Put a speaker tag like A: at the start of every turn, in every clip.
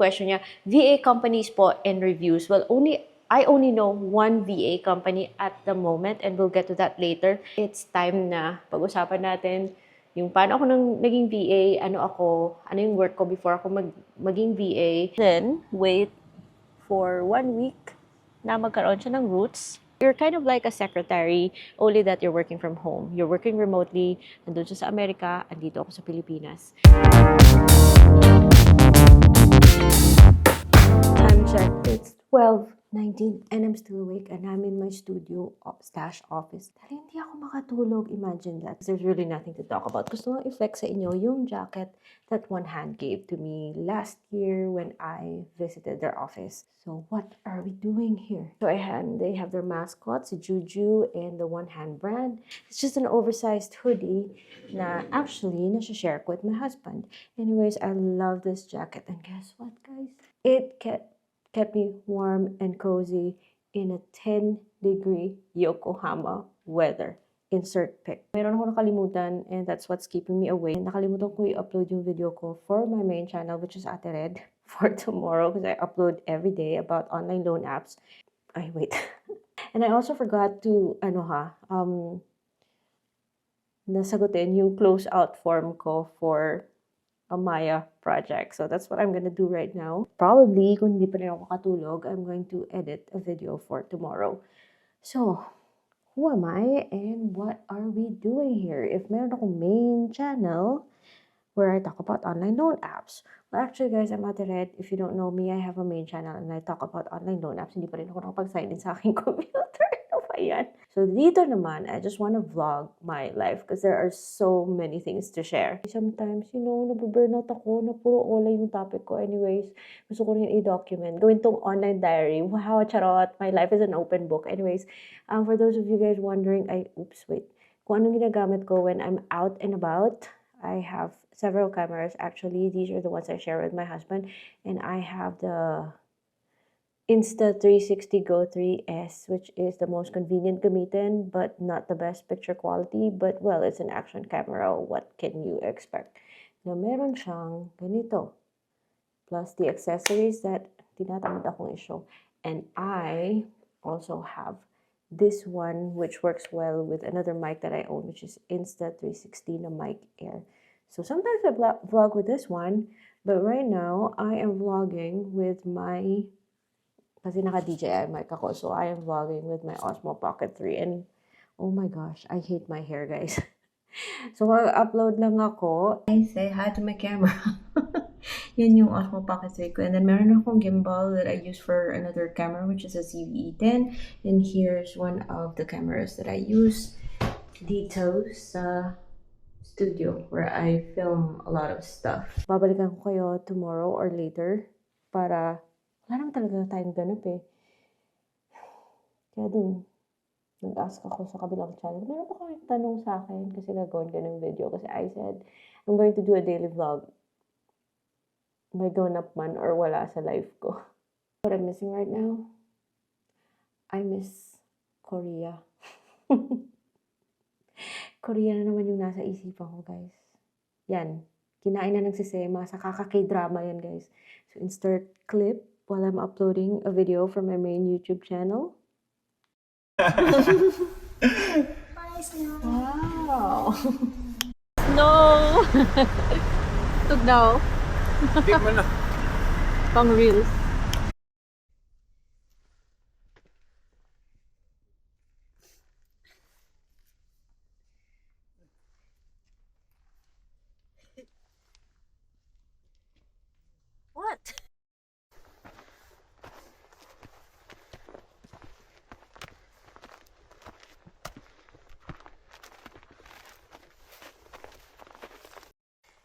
A: question niya, VA companies po and reviews. Well, I only know one VA company at the moment and we'll get to that later. It's time na pag-usapan natin yung paano ako naging VA, ano yung work ko before ako maging VA. Then, wait for 1 week na magkaroon siya ng roots. You're kind of like a secretary, only that you're working from home. You're working remotely, nandun siya sa Amerika, andito ako sa Pilipinas. Time check, it's 12:19 and I'm still awake and I'm in my studio slash office. Dahil hindi ako makatulog, imagine that. There's really nothing to talk about. Gusto nga i-flex sa inyo yung jacket that One Hand gave to me last year when I visited their office. So what are we doing here? So they have their mascots, Juju and the One Hand brand. It's just an oversized hoodie na actually nasa-share ko with my husband. Anyways, I love this jacket and guess what, guys? It kept me warm and cozy in a 10-degree Yokohama weather. Insert pic. Meron ako nakalimutan and that's what's keeping me awake. Nakalimutan ko i-upload yung video ko for my main channel, which is Ate Red, for tomorrow because I upload every day about online loan apps. Ay, wait. And I also forgot to, nasagutin yung close-out form ko for a Maya project. So that's what I'm gonna do right now. Probably, kung hindi pa rin ako makatulog, I'm going to edit a video for tomorrow. So, who am I and what are we doing here? If meron akong main channel where I talk about online loan apps. Well, actually, guys, I'm Ate Red. If you don't know me, I have a main channel and I talk about online loan apps. Hindi pa rin ako nakapag-sign in sa aking computer. Ano ba yan? So, dito naman, I just want to vlog my life because there are so many things to share. Sometimes, nabuburnout ako na puro online yung topic ko. Anyways, gusto ko rin i-document. Gawin tong online diary. Wow, charot. My life is an open book. Anyways, for those of you guys wondering, kung anong ginagamit ko when I'm out and about, I have several cameras. Actually, these are the ones I share with my husband. And I have the Insta360 Go 3S, which is the most convenient gamitin, but not the best picture quality. But, well, it's an action camera. What can you expect? Na meron siyang ganito. Plus the accessories that tinatamad akong i-show. And I also have this one, which works well with another mic that I own, which is Insta360 na Mic Air. So sometimes I vlog with this one, but right now I am vlogging with my, kasi naka-DJI mic ako, so I am vlogging with my Osmo Pocket 3. And oh my gosh, I hate my hair, guys. So mag-upload lang ako. I say hi to my camera. Yan yung Osmo Pocket 3 ko. And then meron akong gimbal that I use for another camera, which is a ZV-E10. And here's one of the cameras that I use dito sa studio where I film a lot of stuff. Babalikan ko kayo tomorrow or later para wala naman talaga tayong ganap eh. Kaya dun, nag-ask ako sa kabilang channel, meron pa kayong tanong sa akin kasi gagawin ka ng video kasi I said, I'm going to do a daily vlog. May ganap man or wala sa life ko. What I'm missing right now? I miss Korea. Korea na naman yung nasa isipan ko, guys. Yan. Kinain na ng sisema. Sa kaka-K-drama yan, guys. So, insert clip while I'm uploading a video for my main YouTube channel. Wow! No! Tug daw.
B: Hindi mo na.
A: Pang reels. What?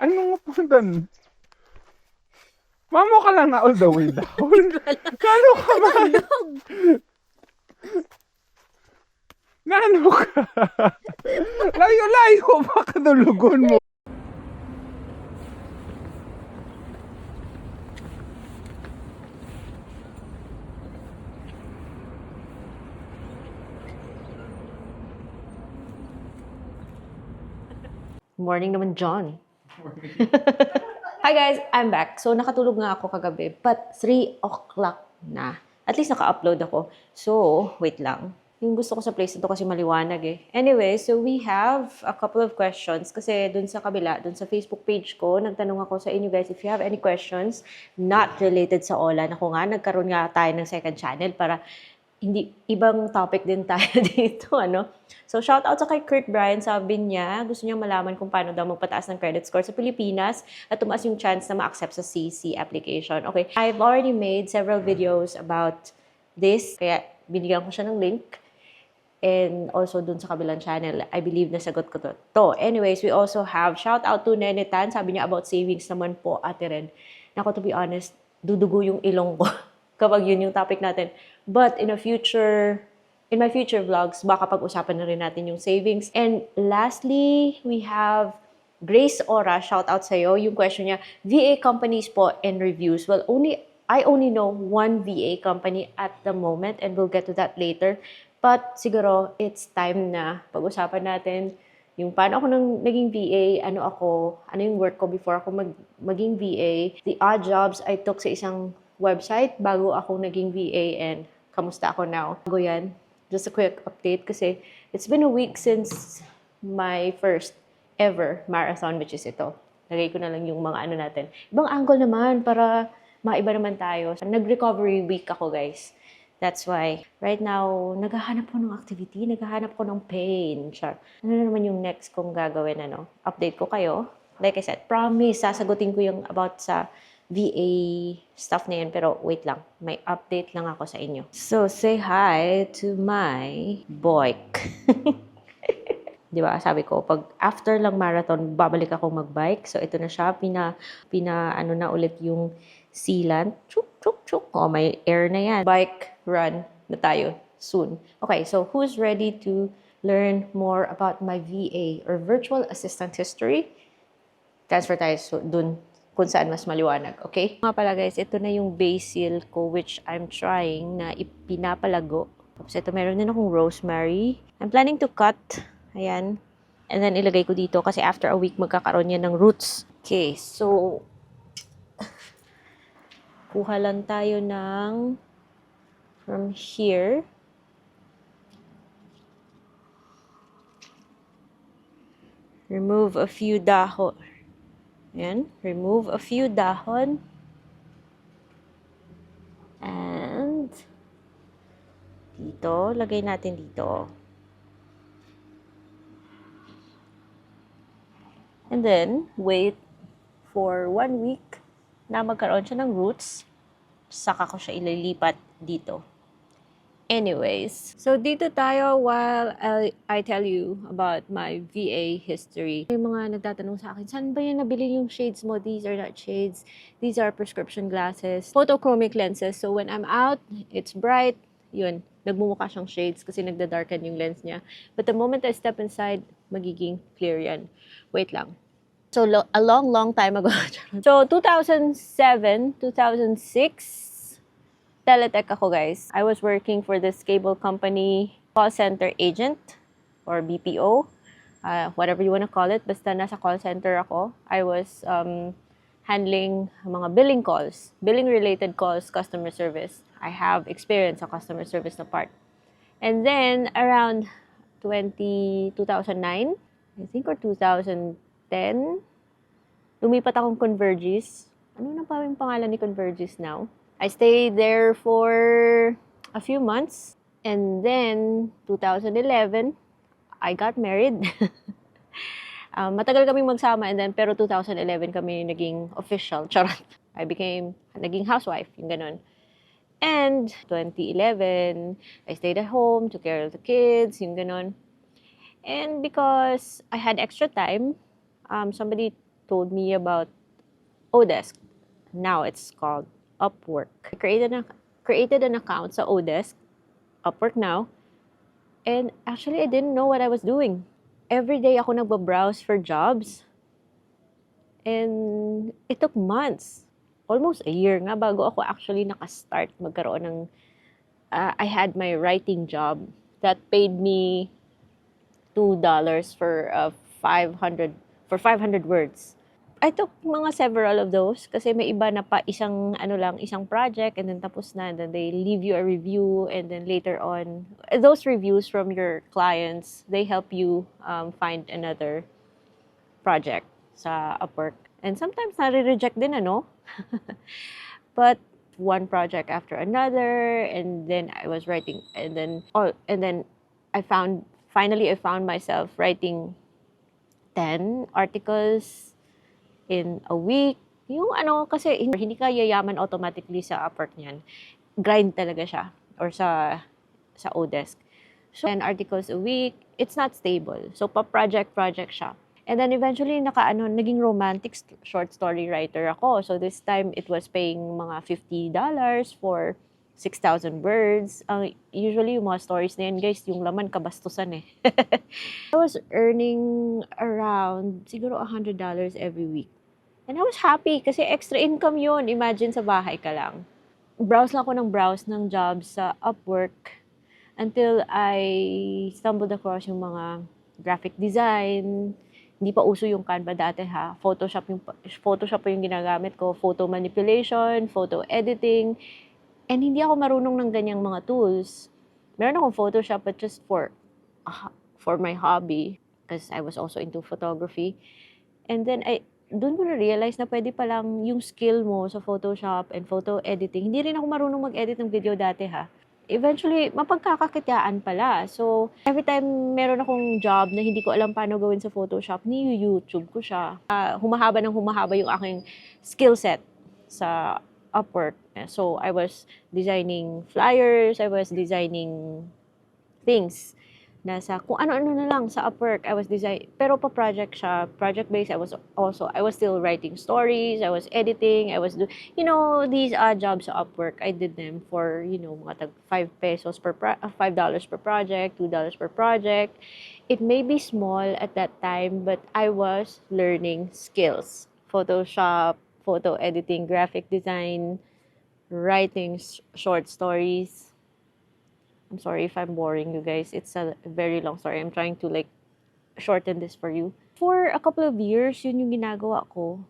B: Anong puntan? Mamo ka lang na all the way down. Nano ka man? Nano ka? Layo-layo pa kadulugon mo.
A: Morning naman, John. Hi guys, I'm back. So nakatulog nga ako kagabi, but 3 o'clock na. At least naka-upload ako. So, wait lang. Yung gusto ko sa place na to kasi maliwanag eh. Anyway, so we have a couple of questions kasi dun sa kabila, dun sa Facebook page ko, nagtanong ako sa inyo guys if you have any questions not related sa OLAN. Ako nga, nagkaroon nga tayo ng second channel para hindi ibang topic din tayo dito, ano? So, shout out sa kay Kurt Bryan, sabi niya, gusto niya malaman kung paano daw magpataas ng credit score sa Pilipinas at tumaas yung chance na ma-accept sa CC application. Okay, I've already made several videos about this, kaya binigyan ko siya ng link. And also dun sa kabilang channel, I believe nasagot ko to. Anyways, we also have shout out to Nene Tan, sabi niya about savings naman po, Ate Red. Nako, to be honest, dudugo yung ilong ko kapag yun yung topic natin. But in my future vlogs, baka pag-usapan na rin natin yung savings. And lastly, we have Grace Ora, shout out sa'yo. Yung question niya, VA companies po and reviews. Well, I only know one VA company at the moment and we'll get to that later. But siguro, it's time na pag-usapan natin yung paano ako naging VA, ano yung work ko before ako maging VA, the odd jobs I took sa isang website bago ako naging VA, and kamusta ako now. Bago yan, just a quick update kasi it's been a week since my first ever marathon, which is ito. Lagay ko na lang yung mga ano natin. Ibang angle naman para maiba naman tayo. Nag-recovery week ako, guys. That's why, right now, naghahanap ko ng activity, naghahanap ko ng pain. Char. Ano na naman yung next kong gagawin, ano? Update ko kayo. Like I said, promise, sasagutin ko yung about sa VA stuff na yun. Pero wait lang, may update lang ako sa inyo. So, say hi to my boyk. Di ba? Sabi ko, pag after lang marathon, babalik ako magbike. So, ito na siya. Ano na ulit yung sealant. Chuk, chuk, chuk. Oh, may air na yan. Bike run na tayo soon. Okay, so who's ready to learn more about my VA or virtual assistant history? Transfer tayo dun kung saan mas maliwanag, okay? Mga pala guys, ito na yung basil ko which I'm trying na ipinapalago. Tapos ito, meron din akong rosemary. I'm planning to cut. Ayan. And then ilagay ko dito kasi after a week magkakaroon yan ng roots. Okay, so kuha lang tayo ng from here. Remove a few dahon. Ayan. Remove a few dahon. And dito, lagay natin dito. And then, wait for 1 week na magkaroon siya ng roots. Saka ko siya ililipat dito. Anyways, so dito tayo while I tell you about my VA history. May mga nagtatanong sa akin, saan ba yan nabili yung shades mo? These are not shades. These are prescription glasses. Photochromic lenses. So when I'm out, it's bright. Yun, nagmumukha siyang shades kasi nagda-darken yung lens niya. But the moment I step inside, magiging clear yan. Wait lang. So a long time ago. So 2007, 2006, Teletech ako, guys. I was working for this cable company, call center agent or BPO, whatever you wanna call it. Basta nasa call center ako. I was handling mga billing calls, billing-related calls, customer service. I have experience sa customer service na part. And then, around 2009, I think, or 2010, lumipat akong Convergys. Ano na pa yung pangalan ni Convergys now? I stayed there for a few months. And then, 2011, I got married. Matagal kaming magsama, and then, pero 2011 kami naging official. Charot. Naging housewife, yung ganun. And 2011, I stayed at home, took care of the kids, yung ganun. And because I had extra time, somebody told me about Odesk. Now it's called Upwork. I created an account sa Odesk, Upwork now, and actually I didn't know what I was doing. Every day ako nagbabrowse for jobs, and it took months, almost a year nga bago ako actually nakastart magkaroon ng, I had my writing job that paid me $2 for 500 words. I took mga several of those kasi may iba na pa isang isang project and then tapos na and then they leave you a review and then later on those reviews from your clients, they help you find another project sa Upwork. And sometimes nare-reject din but one project after another and then I was writing and then I found I found myself writing 10 articles in a week. Yung kasi hindi ka yayaman automatically sa Upwork niyan. Grind talaga siya or sa Odesk. So 10 articles a week, it's not stable. So pa-project siya. And then eventually naging romantic short story writer ako. So this time it was paying mga $50 for 6,000 words. Usually yung mga stories na yan, guys, yung laman kabastusan eh. I was earning around siguro $100 every week. And I was happy kasi extra income yun. Imagine sa bahay ka lang. Browse lang ako ng jobs sa Upwork until I stumbled across yung mga graphic design. Hindi pa uso yung Canva dati ha. Photoshop pa yung ginagamit ko. Photo manipulation, photo editing. And hindi ako marunong ng ganyang mga tools. Meron akong Photoshop but just for my hobby because I was also into photography. And then doon ko na-realize na pwede palang yung skill mo sa Photoshop and photo editing. Hindi rin ako marunong mag-edit ng video dati ha. Eventually, mapagkakakitaan pala. So, every time meron akong job na hindi ko alam paano gawin sa Photoshop, ni-YouTube ko siya. Humahaba yung aking skill set sa Upwork. So, I was designing flyers, I was designing things kung ano-ano na lang sa Upwork. Pero pa-project siya, project-based. I was still writing stories, I was editing, these jobs sa Upwork, I did them for, mga tag $5 per project, $2 per project. It may be small at that time, but I was learning skills. Photoshop, photo editing, graphic design, writing short stories. I'm sorry if I'm boring you guys. It's a very long story. I'm trying to shorten this for you. For a couple of years, yun yung ginagawa ko.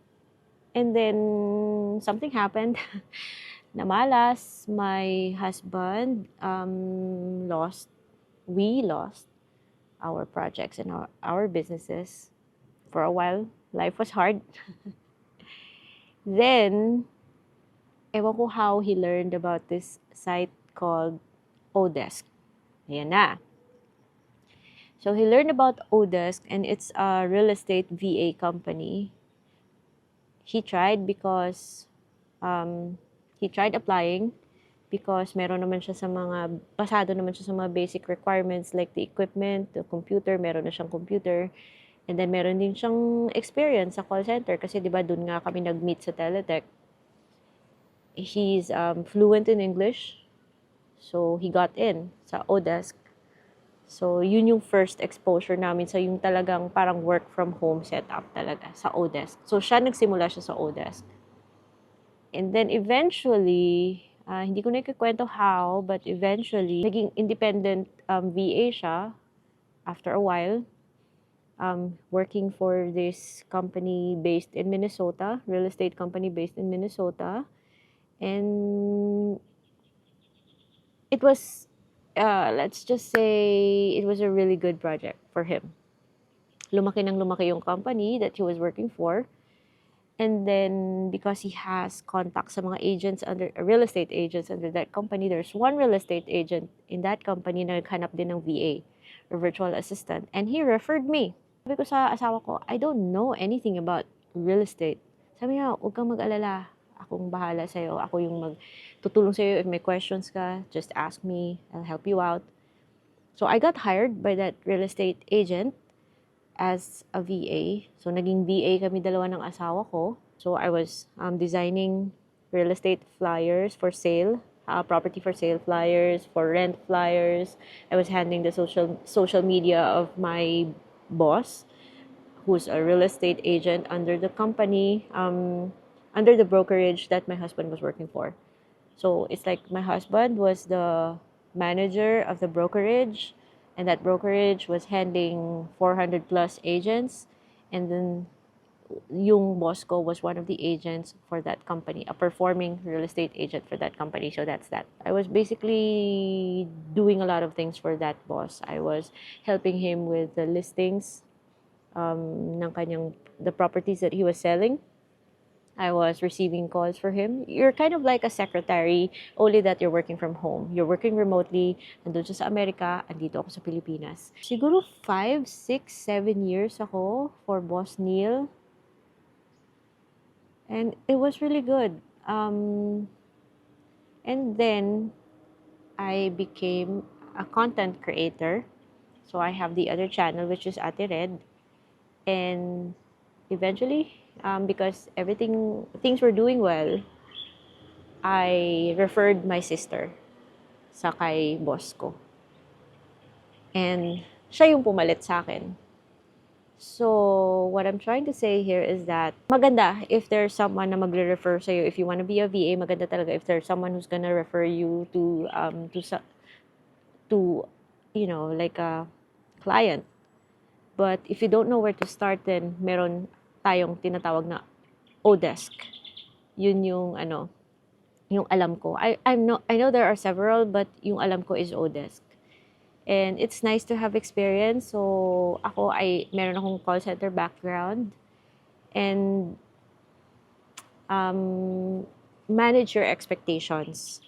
A: And then, something happened. Namalas, my husband we lost our projects and our businesses. For a while, life was hard. Then, ewan ko how he learned about this site called Odesk. Ayan na. So, he learned about Odesk and it's a real estate VA company. He tried applying because pasado naman siya sa mga basic requirements like the equipment, the computer, meron na siyang computer. And then, meron din siyang experience sa call center kasi, di ba, dun nga kami nag-meet sa Teletech. He's fluent in English. So, he got in sa Odesk. So, yun yung first exposure namin sa yung talagang parang work from home setup talaga sa Odesk. So, nagsimula siya sa Odesk. And then, eventually, hindi ko na ikikwento how, but eventually, naging independent VA siya after a while. Working for this company based in Minnesota, real estate company based in Minnesota. And it was, let's just say, it was a really good project for him. Lumaki yung company that he was working for. And then, because he has contacts sa mga real estate agents under that company, there's one real estate agent in that company na naghanap din ng VA, or virtual assistant. And he referred me. Sabi ko sa asawa ko, I don't know anything about real estate. Sabi niya, huwag kang mag-alala. Akong bahala sa'yo. Ako yung magtutulong sa'yo. If may questions ka, just ask me. I'll help you out. So, I got hired by that real estate agent as a VA. So, naging VA kami dalawa ng asawa ko. So, I was designing real estate flyers for sale, property for sale flyers, for rent flyers. I was handling the social media of my boss, who's a real estate agent under the company, under the brokerage that my husband was working for. So, it's like my husband was the manager of the brokerage, and that brokerage was handling 400 plus agents, and then yung boss ko was one of the agents for that company, a performing real estate agent for that company. So that's that. I was basically doing a lot of things for that boss. I was helping him with the listings the properties that he was selling. I was receiving calls for him. You're kind of like a secretary, only that you're working from home. You're working remotely, nandun siya sa Amerika, andito ako sa Pilipinas. Siguro 5, 6, 7 years ako for Boss Neil. And it was really good. And then, I became a content creator. So I have the other channel, which is Ate Red. And eventually, because things were doing well, I referred my sister sa kay boss ko. And siya yung pumalit sa akin. So, what I'm trying to say here is that maganda if there's someone na magre-refer sa'yo. If you want to be a VA, maganda talaga if there's someone who's gonna refer you to like a client. But if you don't know where to start, then meron tayong tinatawag na Odesk. Yun yung yung alam ko. I know there are several, but yung alam ko is Odesk. And it's nice to have experience. So ako meron akong call center background, and manage your expectations.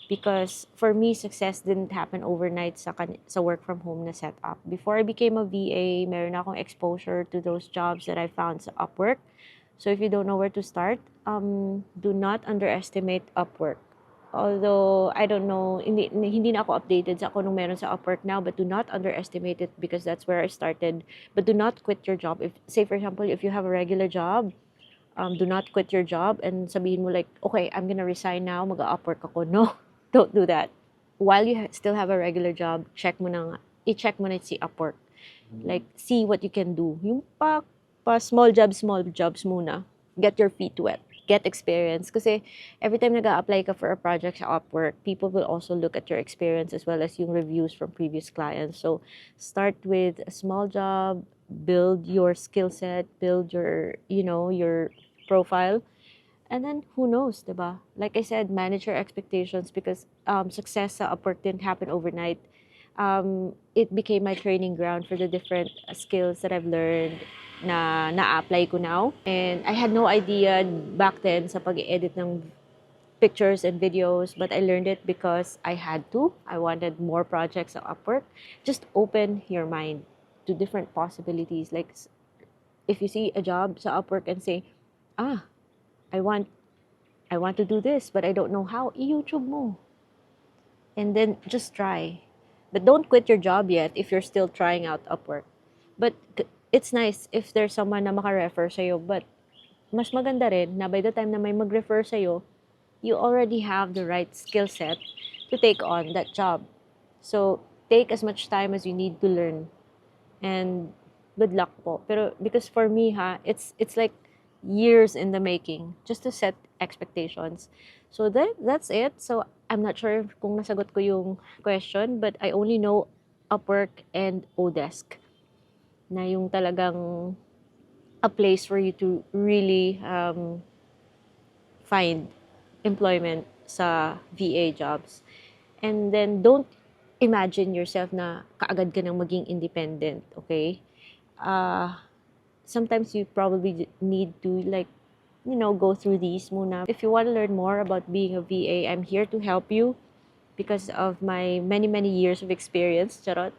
A: Because for me, success didn't happen overnight sa work from home na setup. Before I became a VA, meron akong exposure to those jobs that I found sa Upwork. So if you don't know where to start, do not underestimate Upwork. Although, I don't know, hindi na ako updated sa kung anong meron sa Upwork now, but do not underestimate it because that's where I started. But do not quit your job. If, say for example, if you have a regular job, do not quit your job and sabihin mo like, okay, I'm gonna resign now, mag-Upwork ako. No, don't do that. While you still have a regular job, i-check mo na si Upwork. Like, see what you can do. Yung pa small jobs muna. Get your feet wet. Get experience. Kasi every time nag-a-apply ka for a project sa Upwork, people will also look at your experience as well as yung reviews from previous clients. So, start with a small job, build your skill set, build your profile. And then, who knows, diba? Like I said, manage your expectations because success sa Upwork didn't happen overnight. It became my training ground for the different skills that I've learned na na-apply ko now. And I had no idea back then sa pag-edit ng pictures and videos, but I learned it because I had to. I wanted more projects sa Upwork. Just open your mind to different possibilities. Like, if you see a job sa Upwork and say, I want to do this, but I don't know how, i-YouTube mo. And then just try. But don't quit your job yet if you're still trying out Upwork. But it's nice if there's someone na maka-refer sa'yo. But mas maganda rin na by the time na may mag-refer sa'yo, you already have the right skill set to take on that job. So, take as much time as you need to learn. And good luck po. Pero because for me it's like years in the making just to set expectations. So that's it. So I'm not sure kung nasagot ko yung question, but I only know Upwork and Odesk na yung talagang a place for you to really find employment sa VA jobs. And then don't imagine yourself na kaagad ka nang maging independent, okay? Sometimes you probably need to go through these muna. If you want to learn more about being a VA, I'm here to help you because of my many years of experience, charot.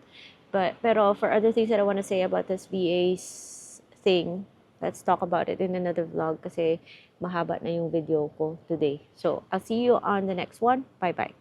A: Pero for other things that I want to say about this VA's thing, let's talk about it in another vlog kasi mahaba na yung video ko today. So, I'll see you on the next one. Bye-bye.